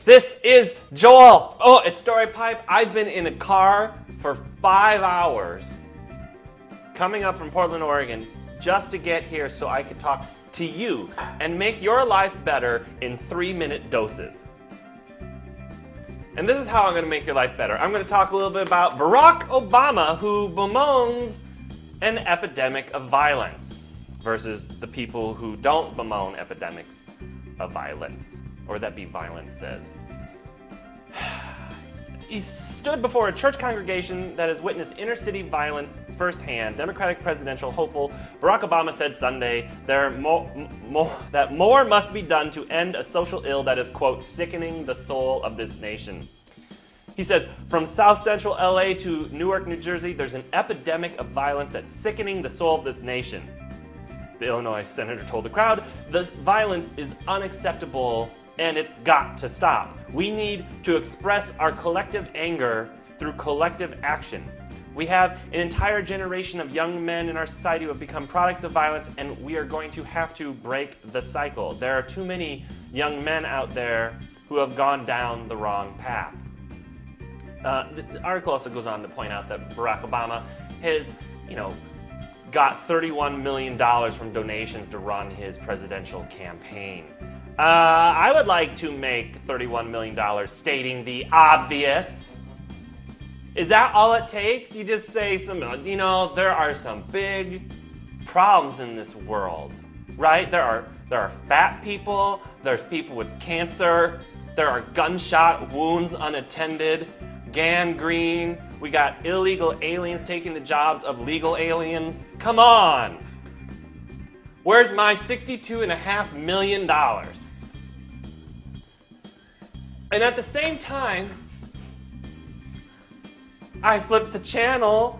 This is Joel. Oh, it's Story Pipe. I've been in a car for 5 hours coming up from Portland, Oregon, just to get here so I could talk to you and make your life better in 3-minute doses. And this is how I'm going to make your life better. I'm going to talk a little bit about Barack Obama, who bemoans an epidemic of violence versus the people who don't bemoan epidemics of violence, or that be violence says. He stood before a church congregation that has witnessed inner-city violence firsthand. Democratic presidential hopeful Barack Obama said Sunday that more must be done to end a social ill that is, quote, sickening the soul of this nation. He says, from South Central LA to Newark, New Jersey, there's an epidemic of violence that's sickening the soul of this nation. The Illinois senator told the crowd, the violence is unacceptable and it's got to stop. We need to express our collective anger through collective action. We have an entire generation of young men in our society who have become products of violence, and we are going to have to break the cycle. There are too many young men out there who have gone down the wrong path. The article also goes on to point out that Barack Obama has, got $31 million from donations to run his presidential campaign. I would like to make $31 million stating the obvious. Is that all it takes? You just say there are some big problems in this world, right? There are fat people, there's people with cancer, there are gunshot wounds unattended, gangrene, we got illegal aliens taking the jobs of legal aliens. Come on! Where's my $62.5 million? And at the same time, I flip the channel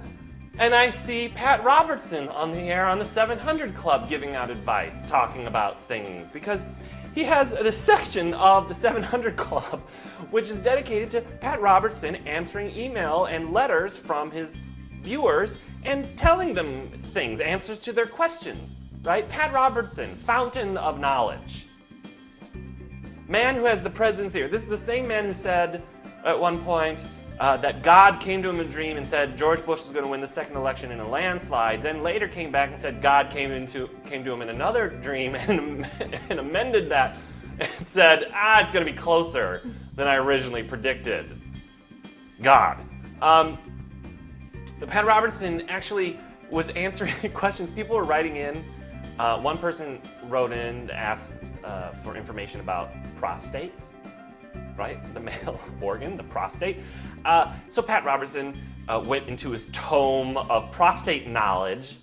and I see Pat Robertson on the air on the 700 Club giving out advice, talking about things, because he has this section of the 700 Club which is dedicated to Pat Robertson answering email and letters from his viewers and telling them things, answers to their questions, right? Pat Robertson, fountain of knowledge. Man who has the presidency. This is the same man who said at one point that God came to him in a dream and said George Bush was going to win the second election in a landslide. Then later came back and said God came to him in another dream and amended that and said, it's going to be closer than I originally predicted. God. Pat Robertson actually was answering questions. People were writing in. One person wrote in to ask for information about prostate, right? The male organ, the prostate. So Pat Robertson went into his tome of prostate knowledge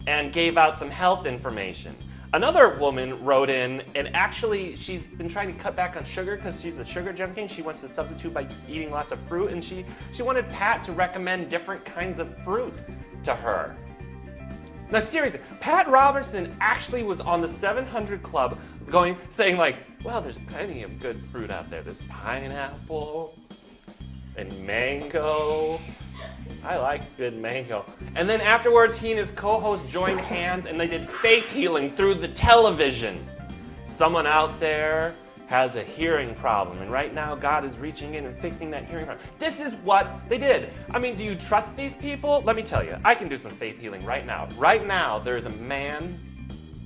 and gave out some health information. Another woman wrote in, and actually she's been trying to cut back on sugar because she's a sugar junkie and she wants to substitute by eating lots of fruit, and she wanted Pat to recommend different kinds of fruit to her. Now seriously, Pat Robertson actually was on the 700 Club saying like, well, there's plenty of good fruit out there. There's pineapple and mango. I like good mango. And then afterwards, he and his co-host joined hands and they did faith healing through the television. Someone out there has a hearing problem, and right now God is reaching in and fixing that hearing problem. This is what they did. I mean, do you trust these people? Let me tell you, I can do some faith healing right now. Right now, there's a man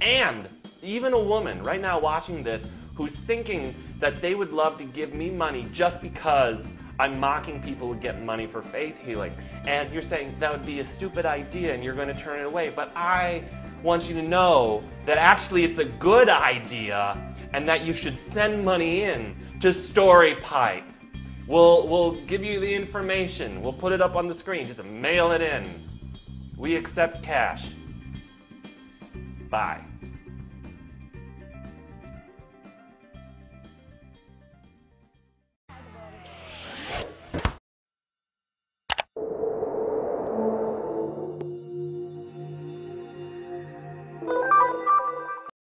and even a woman right now watching this who's thinking that they would love to give me money just because I'm mocking people who get money for faith healing. And you're saying that would be a stupid idea and you're going to turn it away. But I want you to know that actually it's a good idea and that you should send money in to Story Pipe. We'll give you the information. We'll put it up on the screen. Just mail it in. We accept cash. Bye.